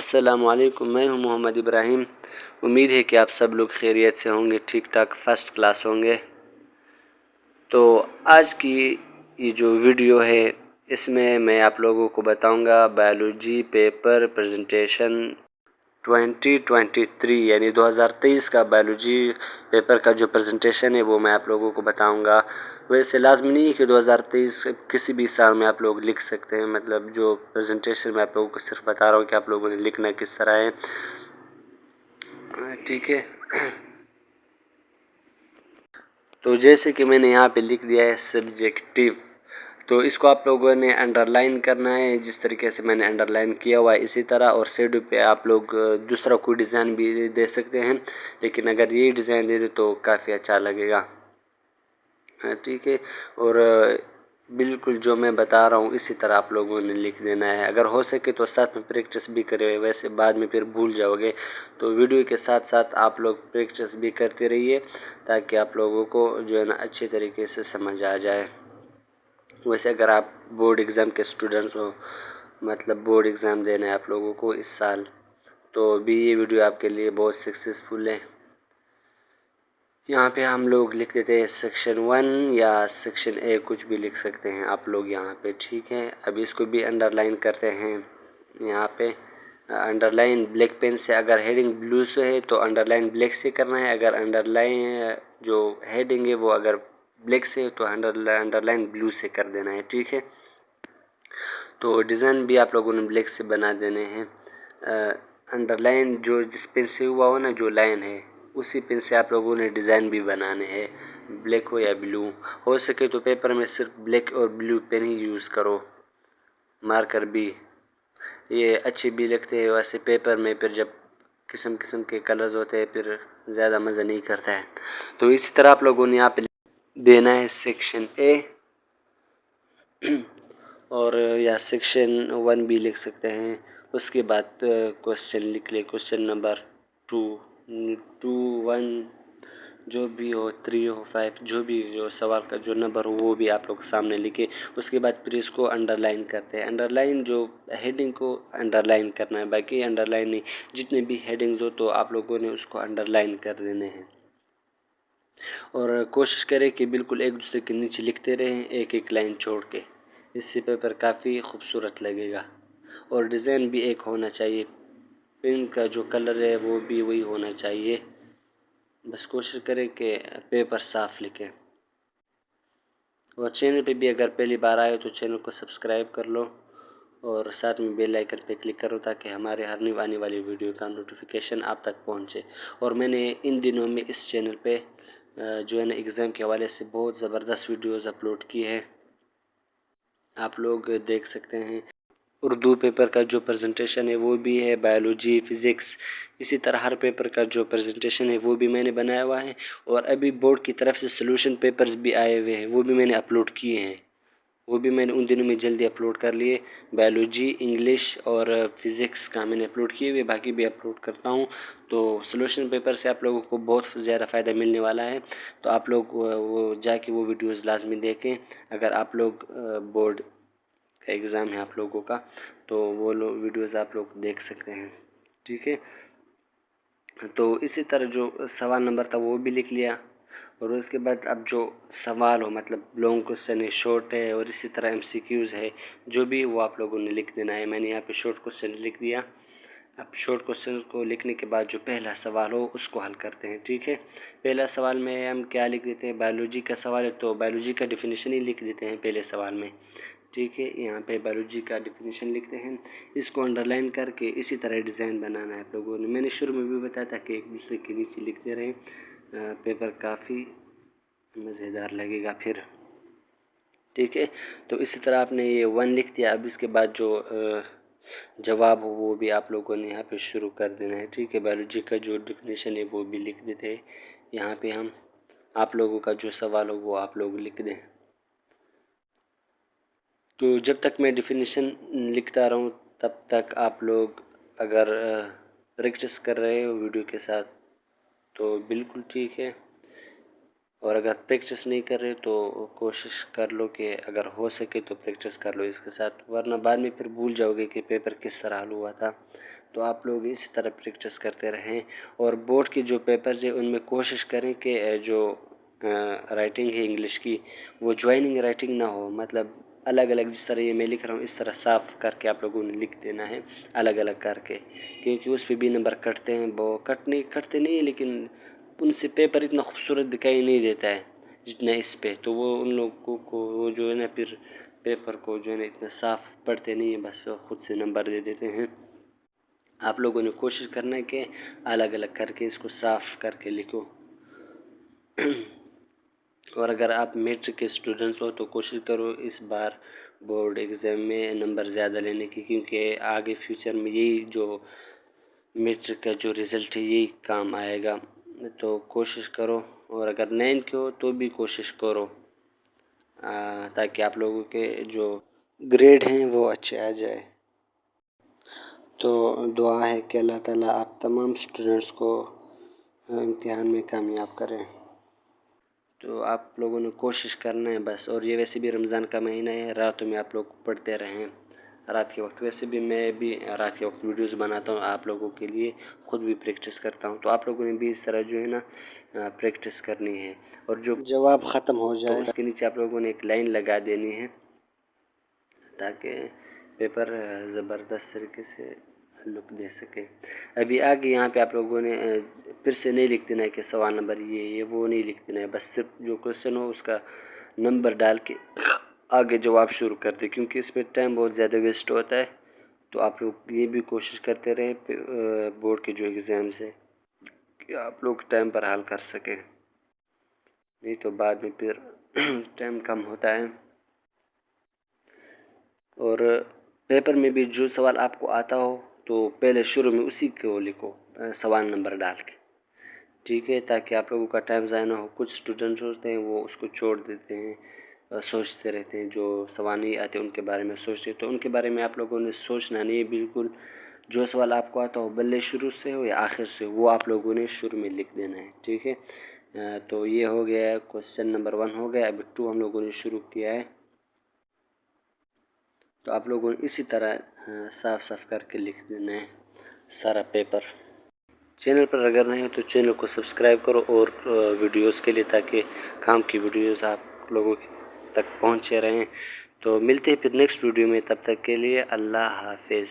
अस्सलामुअलैकुम, मैं हूं मोहम्मद इब्राहिम। उम्मीद है कि आप सब लोग खैरियत से होंगे, ठीक ठाक फर्स्ट क्लास होंगे। तो आज की ये जो वीडियो है इसमें मैं आप लोगों को बताऊंगा बायोलॉजी पेपर प्रेजेंटेशन 2023 यानी 2023 का बायोलॉजी पेपर का जो प्रेजेंटेशन है वो मैं आप लोगों को बताऊंगा। वैसे लाजमी नहीं है कि 2023 किसी भी साल में आप लोग लिख सकते हैं, मतलब जो प्रेजेंटेशन मैं आप लोगों को सिर्फ बता रहा हूँ कि आप लोगों ने लिखना किस तरह है, ठीक है। तो जैसे कि मैंने यहाँ पे लिख दिया है सब्जेक्टिव, तो इसको आप लोगों ने अंडरलाइन करना है जिस तरीके से मैंने अंडरलाइन किया हुआ है इसी तरह। और शेडो पे आप लोग दूसरा कोई डिज़ाइन भी दे सकते हैं, लेकिन अगर ये डिज़ाइन दे दे तो काफ़ी अच्छा लगेगा, ठीक है। और बिल्कुल जो मैं बता रहा हूँ इसी तरह आप लोगों ने लिख देना है। अगर हो सके तो साथ में प्रैक्टिस भी करें, वैसे बाद में फिर भूल जाओगे। तो वीडियो के साथ साथ आप लोग प्रैक्टिस भी करते रहिए ताकि आप लोगों को जो है ना अच्छे तरीके से समझ आ जाए। वैसे अगर आप बोर्ड एग्ज़ाम के स्टूडेंट्स हो, मतलब बोर्ड एग्ज़ाम देना है आप लोगों को इस साल, तो भी ये वीडियो आपके लिए बहुत सक्सेसफुल है। यहाँ पे हम लोग लिख देते हैं सेक्शन 1 या सेक्शन ए, कुछ भी लिख सकते हैं आप लोग यहाँ पे, ठीक है। अब इसको भी अंडरलाइन करते हैं। यहाँ पे अंडरलाइन ब्लैक पेन से, अगर हेडिंग ब्लू से है तो अंडरलाइन ब्लैक से करना है। अगर अंडरलाइन जो हेडिंग है वो अगर ब्लैक से है तो अंडरलाइन ब्लू से कर देना है, ठीक है। तो डिज़ाइन भी आप लोगों ने ब्लैक से बना देने हैं। अंडरलाइन जो जिस पेन से हुआ हो ना, जो लाइन है उसी पेन से आप लोगों ने डिज़ाइन भी बनाने हैं, ब्लैक हो या ब्लू। हो सके तो पेपर में सिर्फ ब्लैक और ब्लू पेन ही यूज़ करो, मार्कर भी ये अच्छे भी लगते हैं। वैसे पेपर में फिर जब किस्म किस्म के कलर्स होते हैं फिर ज़्यादा मज़ा नहीं करता है। तो इसी तरह आप लोगों ने यहाँ पे देना है सेक्शन ए और या सेक्शन 1 भी लिख सकते हैं। उसके बाद क्वेश्चन लिख ले, क्वेश्चन नंबर 2 1 जो भी हो, 3 हो, 5, जो भी जो सवाल का जो नंबर हो वो भी आप लोग सामने लिखे। उसके बाद फिर इसको अंडरलाइन करते हैं। अंडरलाइन जो हेडिंग को अंडरलाइन करना है, बाकी अंडरलाइन नहीं, जितने भी हेडिंग्स हो तो आप लोगों ने उसको अंडरलाइन कर देने हैं। और कोशिश करें कि बिल्कुल एक दूसरे के नीचे लिखते रहें, एक एक लाइन छोड़ के। इससे पेपर काफ़ी खूबसूरत लगेगा। और डिज़ाइन भी एक होना चाहिए, पेन का जो कलर है वो भी वही होना चाहिए। बस कोशिश करें कि पेपर साफ लिखें। और चैनल पे भी अगर पहली बार आए तो चैनल को सब्सक्राइब कर लो और साथ में बेल आइकन पे क्लिक करो ताकि हमारे हर न्यू आने वाली वीडियो का नोटिफिकेशन आप तक पहुंचे। और मैंने इन दिनों में इस चैनल पे जो है ना एग्ज़ाम के हवाले से बहुत ज़बरदस्त वीडियोज़ अपलोड की है, आप लोग देख सकते हैं। उर्दू पेपर का जो प्रेजेंटेशन है वो भी है, बायोलॉजी फ़िज़िक्स, इसी तरह हर पेपर का जो प्रेजेंटेशन है वो भी मैंने बनाया हुआ है। और अभी बोर्ड की तरफ से सॉल्यूशन पेपर्स भी आए हुए हैं, वो भी मैंने अपलोड किए हैं, वो भी मैंने उन दिनों में जल्दी अपलोड कर लिए। बायोलॉजी, इंग्लिश और फ़िज़िक्स का मैंने अपलोड किए हुए, बाकी भी अपलोड करता हूँ। तो सॉल्यूशन पेपर से आप लोगों को बहुत ज़्यादा फ़ायदा मिलने वाला है। तो आप लोग वो जाके वो वीडियोज़ लाजमी देखें। अगर आप लोग बोर्ड का एग्ज़ाम है आप लोगों का तो वो वीडियोज़ आप लोग देख सकते हैं, ठीक है। तो इसी तरह जो सवाल नंबर था वो भी लिख लिया। और उसके बाद अब जो सवाल हो, मतलब लॉन्ग क्वेश्चन है, शॉर्ट है और इसी तरह एमसीक्यूज़ है, जो भी वो आप लोगों ने लिख देना है। मैंने यहाँ पे शॉर्ट क्वेश्चन लिख दिया। अब शॉर्ट क्वेश्चन को लिखने के बाद जो पहला सवाल हो उसको हल करते हैं, ठीक है। पहला सवाल में हम क्या लिख देते हैं, बायोलॉजी का सवाल है तो बायोलॉजी का डिफिनीशन ही लिख देते हैं पहले सवाल में, ठीक है। यहाँ पे बायोलॉजी का डिफिनीशन लिखते हैं, इसको अंडरलाइन करके इसी तरह डिज़ाइन बनाना है आप लोगों ने। मैंने शुरू में भी बताया था कि एक दूसरे के नीचे लिखते रहें, पेपर काफ़ी मज़ेदार लगेगा फिर, ठीक है। तो इसी तरह आपने ये 1 लिख दिया। अब इसके बाद जो जवाब हो वो भी आप लोगों ने यहाँ पे शुरू कर देना है, ठीक है। बायोलॉजी का जो डिफिनीशन है वो भी लिख देते हैं यहाँ पे हम। आप लोगों का जो सवाल हो वो आप लोग लिख दें। तो जब तक मैं डिफिनीशन लिखता रहूँ तब तक आप लोग अगर प्रैक्टिस कर रहे हो वीडियो के साथ तो बिल्कुल ठीक है। और अगर प्रैक्टिस नहीं कर रहे तो कोशिश कर लो कि अगर हो सके तो प्रैक्टिस कर लो इसके साथ, वरना बाद में फिर भूल जाओगे कि पेपर किस तरह हल हुआ था। तो आप लोग इसी तरह प्रैक्टिस करते रहें। और बोर्ड के जो पेपर्स हैं उनमें कोशिश करें कि जो राइटिंग है इंग्लिश की वो ज्वाइनिंग राइटिंग ना हो, मतलब अलग अलग जिस तरह ये मैं लिख रहा हूँ इस तरह साफ़ करके आप लोगों ने लिख देना है अलग अलग करके, क्योंकि उस पर भी नंबर कटते हैं। वो कटते नहीं, लेकिन उनसे पेपर इतना खूबसूरत दिखाई नहीं देता है जितना इस पे। तो वो उन लोगों को वो जो है ना फिर पेपर को जो है ना इतना साफ़ पढ़ते नहीं है, बस खुद से नंबर दे देते हैं। आप लोगों ने कोशिश करना है कि अलग अलग करके इसको साफ़ करके लिखो। और अगर आप मैट्रिक के स्टूडेंट्स हो तो कोशिश करो इस बार बोर्ड एग्ज़ाम में नंबर ज़्यादा लेने की, क्योंकि आगे फ्यूचर में यही जो मैट्रिक का जो रिज़ल्ट है यही काम आएगा। तो कोशिश करो, और अगर 9 के हो तो भी कोशिश करो ताकि आप लोगों के जो ग्रेड हैं वो अच्छे आ जाए। तो दुआ है कि अल्लाह ताला आप तमाम स्टूडेंट्स को इम्तिहान में कामयाब करें। तो आप लोगों ने कोशिश करना है बस। और ये वैसे भी रमज़ान का महीना है, रातों में आप लोग पढ़ते रहें रात के वक्त। वैसे भी मैं भी रात के वक्त वीडियोस बनाता हूँ आप लोगों के लिए, ख़ुद भी प्रैक्टिस करता हूँ। तो आप लोगों ने भी इस तरह जो है ना प्रैक्टिस करनी है। और जो जवाब ख़त्म हो जाए तो उसके नीचे आप लोगों ने एक लाइन लगा देनी है ताकि पेपर ज़बरदस्त तरीके से लुक दे सके। अभी आगे यहाँ पे आप लोगों ने फिर से नहीं लिख देना है कि सवाल नंबर ये वो नहीं लिख देना है, बस सिर्फ जो क्वेश्चन हो उसका नंबर डाल के आगे जवाब शुरू कर दे, क्योंकि इसमें टाइम बहुत ज़्यादा वेस्ट होता है। तो आप लोग ये भी कोशिश करते रहे बोर्ड के जो एग्ज़ाम्स है कि आप लोग टाइम पर हल कर सकें, नहीं तो बाद में फिर टाइम कम होता है। और पेपर में भी जो सवाल आपको आता हो तो पहले शुरू में उसी को लिखो सवाल नंबर डाल के, ठीक है, ताकि आप लोगों का टाइम ज़ाया ना हो। कुछ स्टूडेंट होते हैं वो उसको छोड़ देते हैं, सोचते रहते हैं, जो सवाल नहीं आते उनके बारे में सोचते हैं। तो उनके बारे में आप लोगों ने सोचना नहीं है बिल्कुल। जो सवाल आपको आता हो भले शुरू से हो या आखिर से, वो आप लोगों ने शुरू में लिख देना है, ठीक है। तो ये हो गया क्वेश्चन नंबर 1 हो गया। अभी 2 हम लोगों ने शुरू किया है। तो आप लोगों ने इसी तरह साफ साफ करके लिख देना है सारा पेपर। चैनल पर अगर नहीं हो तो चैनल को सब्सक्राइब करो और वीडियोस के लिए, ताकि काम की वीडियोस आप लोगों तक पहुंचे रहें। तो मिलते हैं फिर नेक्स्ट वीडियो में, तब तक के लिए अल्लाह हाफिज़।